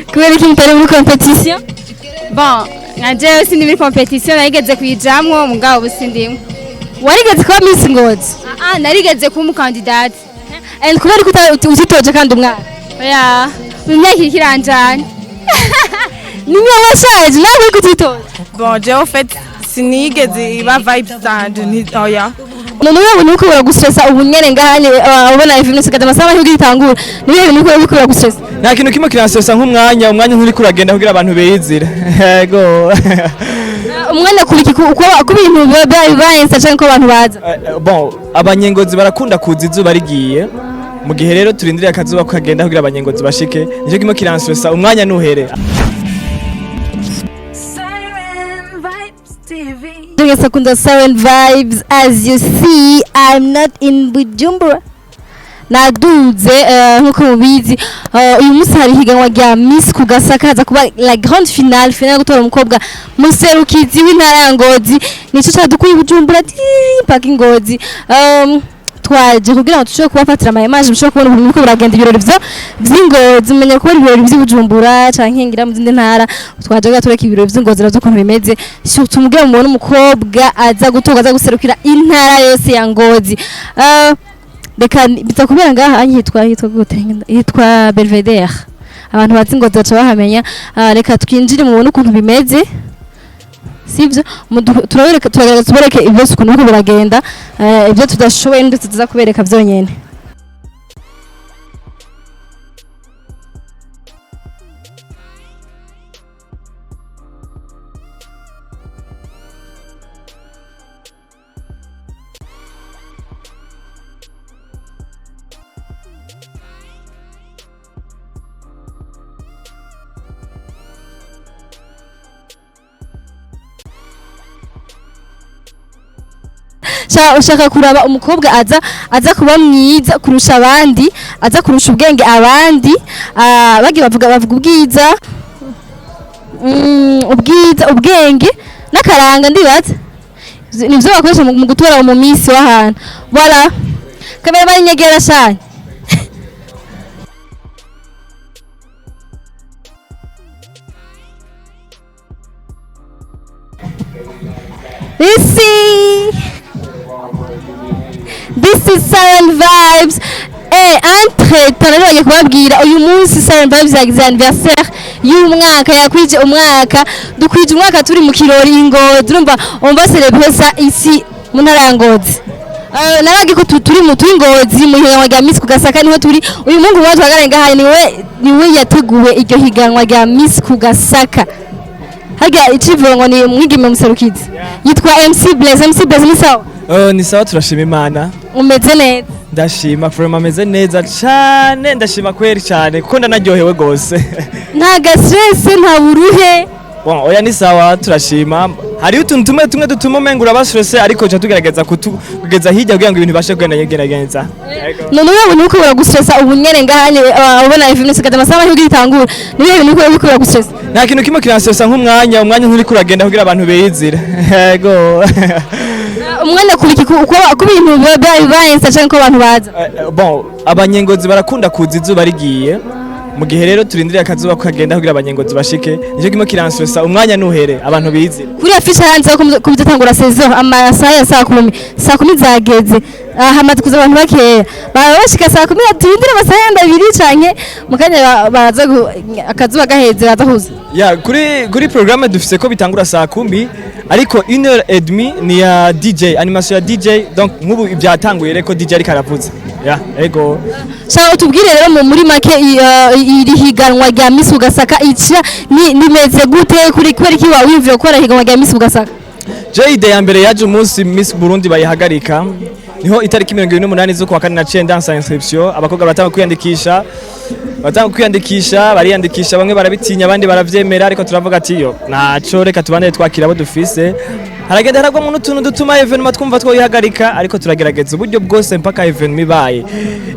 kubera iki mutari muri competition? Bon, nanje sindi muri competition narigeze kwijamwo mugabo busindimwe. Warigeze kuba Miss Ngozi? Narigeze kuba umukandidate. Kubera ko utitoje kandi umwana. Oya, imyaka ikiranjanye. Nimwe washaje nawe kutitoje. Bon, je en fait sinigeze iba vibes zanje oya. None wewe nuko uragustressa ubunyene ngahanye ubona ibintu sikata masaba yo gitangura. Niwe nuko ubikora gustressa. Nta kintu kimwe kiransosa nk'umwanya nturi kuragenda kugira abantu beyizira. Yego. Umwanya kuriki uko ibintu bibayensa cyangwa ko abantu baza. Bon, abanyengozi barakunda kuza izuba rigiye. Mu gihe rero turindiriye akazuba kagenda kugira abanyengozi bashike. Nicyo kimwe kiransosa umwanya nuhere. Sekunda Siren Vibes. As you see, I'm not in Bujumbura. Naduze nkuko mubizi uyu munsi hari higanwa rya Miss Kugasaka haza kuba la grande finale gutora umukobwa muserukizi w'intara ya Ngozi nico cyadukuye Bujumbura paka Ngozi twaje kugira ngo tushobore kubafatira ama image mushobore kubona uburyo uko buragenda ibirori vy'Ingozi umenye ko ibirori vy'Ubujumbura canke ngira mu zindi ntara twaje gatureka ibirori vy'Ingozi razo kuntu bimeze tumubwira mubona umukobwa aza gutoga aza guserukira intara yose ya Ngozi Beka bitakubera ngaha hitwa Belvedere abantu bazi Ngozi baca bahamenya reka twinjire mubone ukuntu bimeze sivyo turagerageza tubereke ibyo ukuntu uko biragenda ibyo tudashoboye ndetse tuza kubereka byonyene ushaka kuraba umukobwa aza kuba mwiza kurusha abandi aza kurusha ubwenge abandi bagiye bavuga ubwenge n'akaranga ndibaza nivyo bakoresha mu gutora mu Miss w'ahantu voilà kamera bari nyegera cyane This is Siren Vibes. Entre tanaranye kubabwira uyu munsi Siren Vibes yagize anniversaire y'umwaka yakwije umwaka dukwije umwaka turi mu kirori Ngozi urumva umva celebresa isi mu ntara ya Ngozi naragi ko turi mu Ngozi mu higanwa rya Miss Kugasaka niho turi uyu mungu waje wagarenga hayi niwe yateguwe iryo higanwa rya Miss Kugasaka haga ichivuga ngo ni mwigime muserukizi yitwa MC Blaze ni sawa ni sawa turashima Imana umeze neza ndashima from ameze neza cyane ndashima kweri cyane kuko ndanaryohewe gose nta stress nta buruhe bon oya ni sawa turashima hari utuntu tumwe dutuma mengura bashrese ariko cyo tugerageza kugeza hirya kugira ngo ibintu bashe kugenda none wewe nuko uragustressa ubunyene ngahanye ubona ibintu sikata masaba yo gitangura niwe ibintu nuko uragustressa nta kintu kimwe kiransosa nk'umwanya nturi kuragenda kugira abantu beyizira yego umwanya kuriki uko ibintu bibayensa cyangwa ko abantu baza bon abanyengozi barakunda kuza izuba rigiye mu gihe rero turindiriye akazuba kagenda kugira abanyengozi bashike nicyo kimwe kiransosa umwanya nuhere abantu bizi kuri afisha hanze ko bizatangura saison amasaha ya saa 10 zageze hamaze kuza abantu bakeya bashika saa 10 turindire amasaha yanda 2 canke mukanya baza akazuba gaheze baza kuza ya kuri programme dufise ko bitangura saa 10 ariko 1h30 ni ya DJ animation ya DJ donc nk'ubu ibyatanguye reko DJ ari karavuza ya ego Sawa tubwire rero muri make iri higanwa rya Miss Kugasaka ica nimeze gute kuri iki wawivye ko higanwa rya Miss Kugasaka Jade ya mbere yaje umunsi Miss Burundi bayihagarika niho itariki 28 zo kwa 4 danse inscription abakobwa batanga kwiyandikisha bariyandikisha bamwe barabitinya abandi baravyemera ariko turavuga ati yo naco reka tubane twakira abo dufise haragenda haragwa mu tuntu dutuma evenement twumva twoyihagarika ariko turagerageza uburyo bwose mpaka evenement ibaye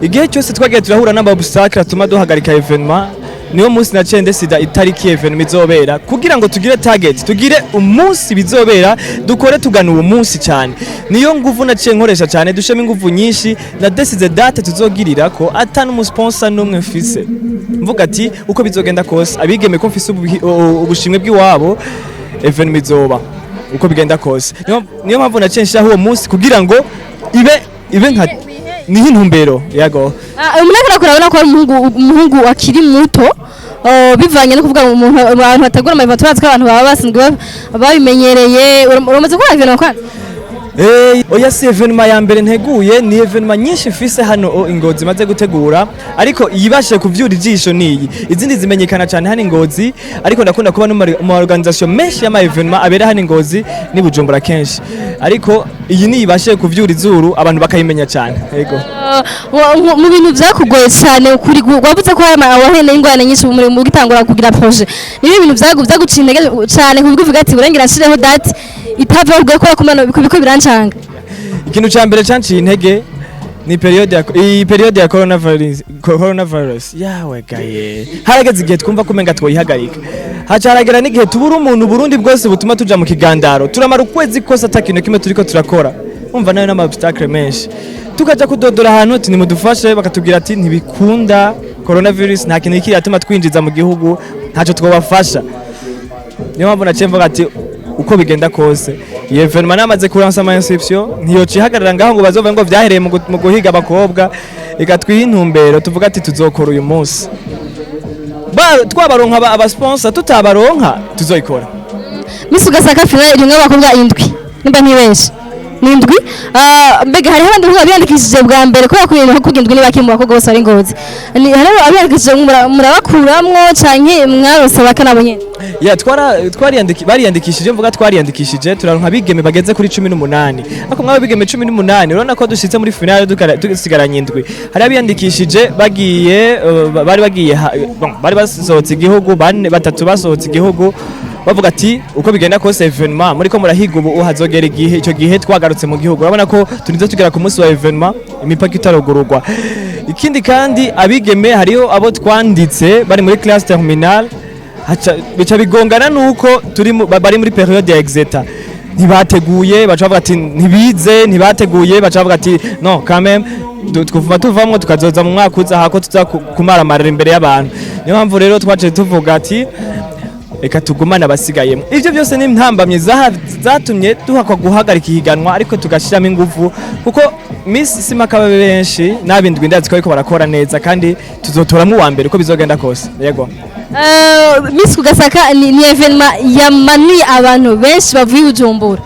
igihe cyose twagiye turahura n'aba obstacle atuma duhagarika evenement niyo munsi naciye ndesida itariki evenement izobera kugira ngo tugire target, tugire umunsi bizobera, dukore tugana uwo munsi cyane. Niyo nguvu naciye nkoresha cyane, dusheme inguvu nyinshi na desize date tuzogirira ko atanu umusponsor numwe mfise. Mvuga ati uko bizogenda kose abigeme ko mfise ubushimwe bw'iwabo evenement izoba uko bigenda kose. Niyo mpamvu naciye nshaho uwo munsi kugira ngo ibe nka niho intumbero yago. Umunaka kurabona ko umuhungu akiri muto bivanye no kuvuga umuntu abantu bategura ama tubazi ko abantu baba basinzwe babimenyereye. Uramaze ko evenement kwa oya si evenement ya mbere nteguye, ni evenement nyinshi mfise hano Ingozi maze gutegura, ariko iyibashije kuvyura ijisho niyi. Izindi zimenyekana cyane hano Ingozi, ariko ndakunda kuba no mu organisation menshi y'ama evenement abera hano Ingozi ni Bujumbura kenshi, ariko iyi niyibashije kuvyura izuru abantu bakayimenya cyane. Yego mu bintu byakugoye cyane kuri wavuze ko wahene ingwane nyinshi mu gitangura kugira projet, ni ibintu byaguciye intege cyane kuvuga ati burengera shireho date itava ubwo ko kumana biko birancanga. Ikintu cya mbere canciye intege ni periode ya coronavirus yawe gaye, harageze igihe twumva kumenga twoyihagarika, hacaragera n'igihe tubura umuntu Burundi bwose butuma tuja mu kigandaro, turamara ukwezi kose atakintu kimwe turiko turakora, umva nayo n'ama obstacle menshi, tukaja kudodora ahantu ati nimudufashe, bakatubwira ati ntibikunda coronavirus, nta kintu kiri atuma twinjiza mu gihugu, ntaco twobafasha. Niyo mpamvu naciye mvuga ati uko bigenda kose iyo evenement namaze kuransa ama inscription ntiyocihagarara ngaho ngo bazove ngo vyahereye mu guhiga abakobwa, ikatwiha intumbero tuvuga ati tuzokora uyu munsi, twabaronka aba sponsor, tutabaronka tuzoyikora. Miss Gasaka final rimwe abakobwa 7 nimba ntibenshi n'indwi. Mbega hari abandi biyandikishije bwa mbere ko yakuyemo kugindwa niba kimwe bakobwa bose ari Ngozi, ni hari abiyandikishije murabakuramwo canke mwarose bakanabo nyene? Ya bariyandikishije, mvuga twariyandikishije turaronka bigeme bageze kuri 18, ariko mwabe bigeme 18 urabona ko dushitse muri finale dusigaranye indwi. Hari abiyandikishije bagiye bari basohotse igihugu, batatu basohotse igihugu, bavuga ati uko bigenda kose evenement muri ko murahiga ubu hazogera igihe, icyo gihe twagarutse mu gihugu, urabona ko tunize tugera ku munsi wa evenement imipaka itarogururwa. Ikindi kandi abigeme hariho abo twanditse bari muri classe terminale, bica bigongana nuko bari muri periode ya exeta, ntibateguye baca bavuga ati ntibize, ntibateguye baca bavuga ati no quand même tuvamwo tukazoza mu mwaka uza hako tuza kumaramara imbere y'abantu. Niyo mpamvu rero twaje tuvuga ati reka tugumane abasigayemo. Ivyo byose ni ntambamye zatumye duhakwa guhagarika ihiganwa, ariko tugashiramo ingufu kuko Miss Simakababe benshi nabindwi ndazi ko ariko barakora neza, kandi tuzotoramo uwa mbere uko bizogenda kose. Yego Miss Gasaka ni evenement yamanuye abantu benshi bavuye Bujumbura.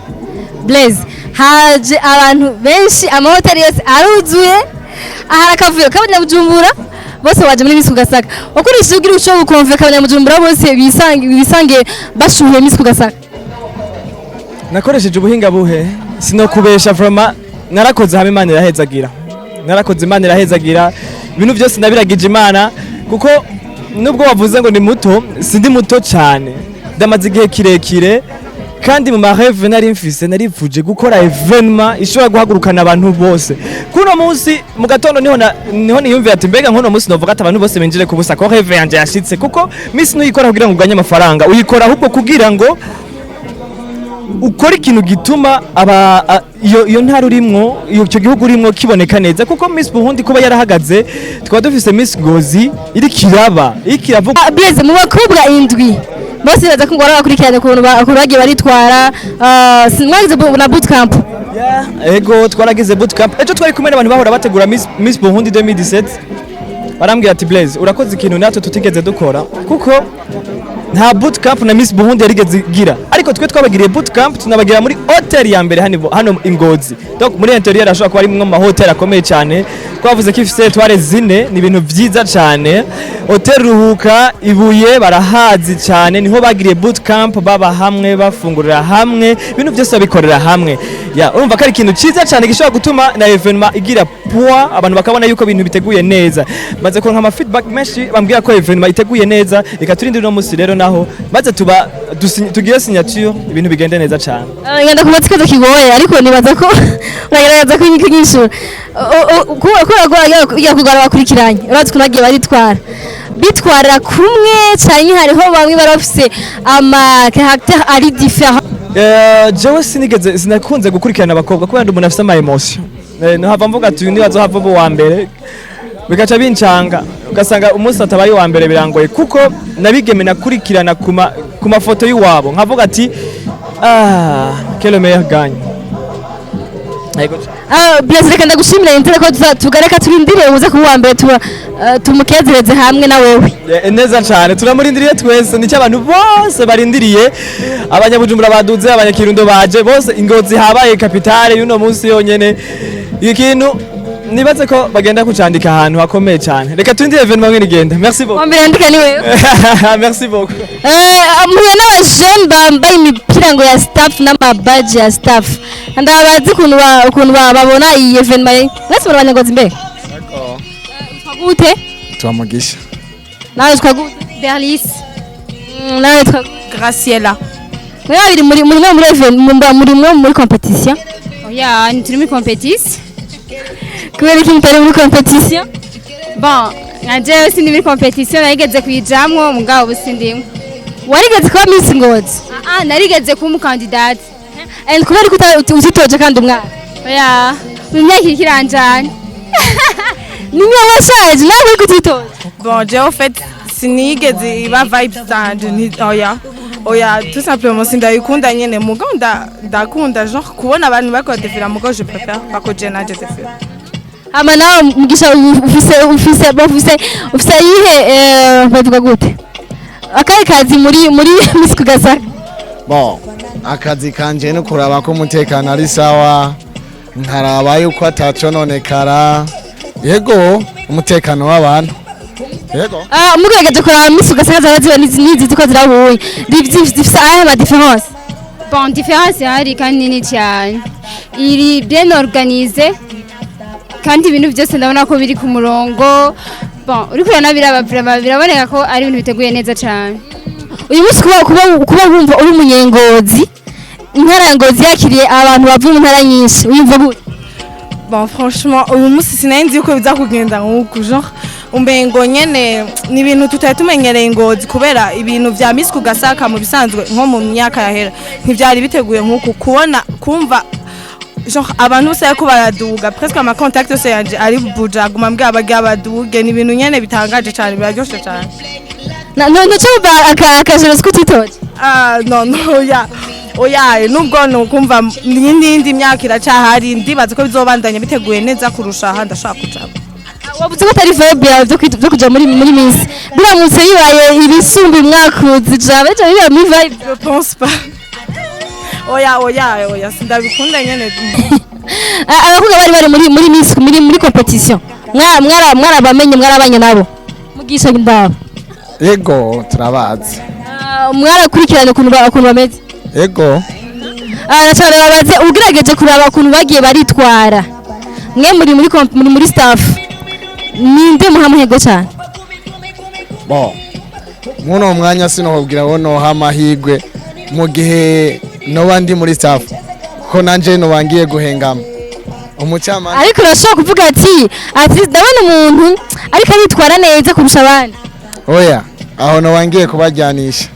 Blaze haje abantu benshi, amahoteli yose aruzuye, ahara kavuyo kabanya Bujumbura bose waje muri Miss Gasaka. Ukurishije ugira uco gukonveka abanyamujumbura bose bisange bashuhiye Miss Gasaka. Nakoresheje ubuhinga buhe sinokubesha vraiment, narakoze hamwe Imana irahezagira, ibintu byose nabiragije Imana, kuko nubwo wavuze ngo ni muto, sindi muto cyane, ndamaze igihe kirekire, kandi mu mareve nari mfise narivuje gukora evenement ishobora guhagurukana abantu bose. Kuno munsi mu gatondo niho niyumvira ati mbega nkono munsi novuga ati abantu bose binjire ku busa, ko reve yanje yashitse, kuko Miss nuyikora kugira ngo uganye amafaranga, uyikora ahubwo kugira ngo ukora ikintu gituma iyo ntara urimwo, icyo gihugu urimwo kiboneka neza, kuko Miss Burundi kuba yarahagaze, twaba dufise Miss Ngozi iri kiravuga. Blaze mu bakobwa 7 bose baza kungora bakurikiranye ukuntu bagiye baritwara, mwagize na bootcamp. Ego twaragize bootcamp, ejo twari kumwe n'abantu bahora bategura Miss Burundi 2017, barambwira ati Blaze urakoze ikintu natwe tutigeze dukora, kuko nta bootcamp na Miss Burundi yarigeze gira, ariko twe twabagiriye bootcamp tunabagira muri hotel ya mbere hano Ingozi. Donc muri interior ashobora kuba ari mu mahoteli akomeye cyane, twavuze ko ifite etware 4, ni ibintu byiza cyane. Hotel Ruhuka Ibuye barahazi cyane, niho bagiriye bootcamp, baba hamwe bafungurira hamwe, ibintu byose babikorera hamwe. Urumva ko ari ikintu cyiza cyane gishobora gutuma na evenement igira poa, abantu bakabona yuko ibintu biteguye neza. Maze ko nkama feedback menshi bambwira ko evenement iteguye neza, reka turinde no musi rero nonaho maze tugire signature ibintu bigende neza cyane. ngenda kubatsa ikibazo kigoye ariko nibaza ko uragerageza kunyishura kuya kugara bakurikiranye urazi ko nagiye baritwara bitwara kumwe cyane hariho bamwe barafise ama character ari different. Jewe sinakunze gukurikirana abakobwa kubera umuntu afite ama emotion hava mvuga ati nibazo hava bo wa mbere bigaca bincanga ugasanga umunsi atabaye wa mbere birangoye kuko nabigeme nakurikirana ku mafoto y'uwabo nkavuga ati quel meilleur gagne. Blessed reka ndagushimira intera ko tugareka turindire uze kuwa mbere tumukezereze hamwe na wewe. Neza cyane turamurindiriye twese nicyo abantu bose barindiriye abanyabujumbura baduze abanyakirundo baje bose Ingozi habaye kapitale y'uno munsi yonyene ikintu nibaze ko bagenda kucandika ahantu hakomeye cyane reka turindire evenement mwe nigenda. Merci beaucoup. Wambere andika ni wewe. Merci beaucoup. Muye n'abajene bambaye imipira ngo ya staff n'amabaji ya staff ndabazi ukuntu babona iyi evenement mwese barabanyagozi mbe. D'accord. Gute? Twamugisha. Nawe twagute? Berlice. Nawe Graciela. Mwe babiri muri competition. Oya ni turi muri competition. Kubera iki mutari muri competition? Bon, nanje sindi muri competition narigeze kwijamwo mugabo busindimwe. Warigeze kuba Miss Ngozi? Narigeze kuba umukandidate. Kubera ko utitoje kandi umwana? Oya, mu myaka ikiranjanye. Ni mwe washaje nawe kutitoje? Bon, je en fait sinigeze iba vibes zanje oya tout simplement sindayikunda nyene mugabo ndakunda genre kubona abantu bakodefira mugabo je préfère bakoje naje defira. Ama nawe mugisha ufise yihe bavuga gute? Akaye kazi muri Miss Kugasaka? Bon, akazi kanje no kuraba ko umutekano ari sawa nkaraba yuko atacononekara yego umutekano w'abantu yego. Mugerageje kuraba Miss Kugasaka zaraziba nizi ziko zirahuye zifise ayahe ma différence? Bon, différence hari kandi nini cyane iri bien organisé kandi ibintu byose ndabona ko biri ku murongo. Bon, uri kurana biraboneka ko ari ibintu biteguye neza cyane. Uyu munsi kuba wumva uri umunyengozi intara ya Ngozi yakiriye abantu bavuye mu ntara nyinshi uyumva gute? Bon, franchement uyu munsi sinenzi yuko biza kugenda nk'uko genre umbengo nyene ni ibintu tutari tumenyereye Ngozi kubera ibintu vya Miss Kugasaka mu bisanzwe nko mu myaka yahera ntivyari biteguye nk'uko kubona kumva genre abantu bose ko baraduga presque ama contact yose yanje ari buja guma mbwa abaga baduge ni ibintu nyene bitangaje cyane biraryoshe cyane. No chuba akajero skutitoje? No oya nubwo no kumva n'indi myaka iracahari ndibaza ko bizobandanya biteguye neza kurusha aha ndashaka kujaba. Wabuze ko atari phobia byo kuja muri Miss biramutse yibaye ibisumbi mwakuzi jabe biba muri vibe? Je pense pas. Oya sindabikunda nyene. Abakobwa bari muri Miss muri competition mwarabamenye mwarabanye nabo mugisha indabo? Yego turabazi. Mwarakurikiranye ukuntu bameze? Yego. Cyane babaze ugerageje kuraba ukuntu bagiye baritwara mwe muri staff ninde muhamuhego cyane? Bon, muno mwanya sinohobwira wono hamahigwe mu gihe no bandi muri staff ko nanje no bangiye guhengama umucama. Ariko urashobora kuvuga ati ndabona umuntu ariko aritwara neza kurusha abandi. Oya, aho no bangiye kubajyanisha.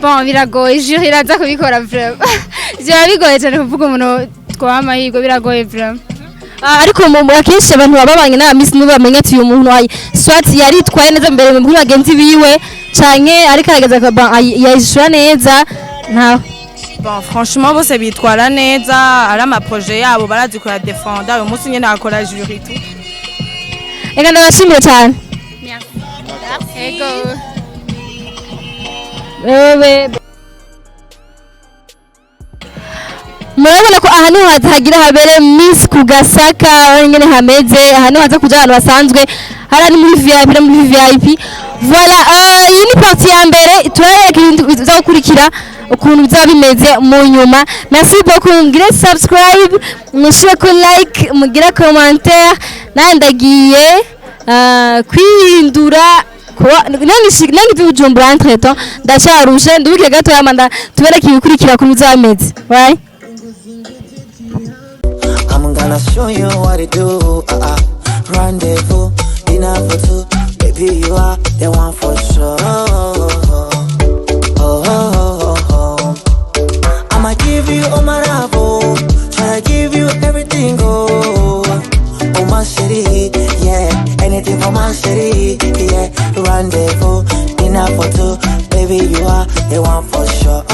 Bon, biragoye je iraza kubikora vraiment. Je bigoye cyane kuvuga umuntu twamahirwe biragoye vraiment. Ariko akenshi abantu babanye na Miss nibo bamenye ati uyu muntu swat yaritwaye neza mbere mu bagenzi biwe canke ariko arageza yayishura neza nta. Bon, franchement bose bitwara neza ari ama projet yabo barazikora defender uyu munsi nyene akora jury tout. Ega ndabashimira cyane. Ego. Murabona ko aha niho hagira habere Miss Kugasaka nyene hameze aha niho haza kuja abantu basanzwe hari muri VIP voilà. Iyi ni partie ya mbere turareka ibintu biza gukurikira ukuntu bizaba bimeze mu nyuma. Merci beaucoup, mugire subscribe mushire ko like mugire commentaire nandagiye kwihindura kuba nangi Bujumbura entre temps ndasharushe nduke gato yamanda tubereke ibikurikira ku muzamezi right. I'm gonna show you what to do. Rendezvous, dinner for two. Baby, you are the one for sure. I'ma give you all my love. Try to give you everything. Oh my city, yeah. Anything for my city, yeah. Rendezvous, dinner for two. Baby, you are the one for sure.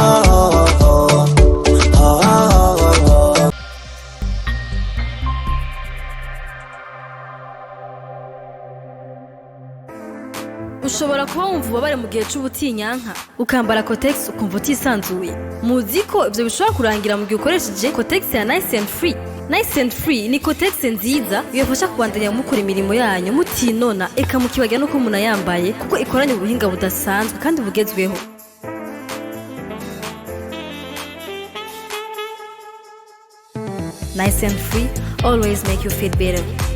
Ushobora kuba wumva ubabare mu gihe c'ubutinyanka ukambara Kotex ukumva utisanzuye. Muzi ko ivyo bishobora kurangira mu gihe ukoresheje Kotex ya Nice and Free. Nice and Free ni Kotex nziza ibafasha kubandanya mukora imirimo yanyu mutinona eka mukibagira no ko munayambaye kuko ikoranye ubuhinga budasanzwe kandi bugezweho. Nice and Free always make you feel better.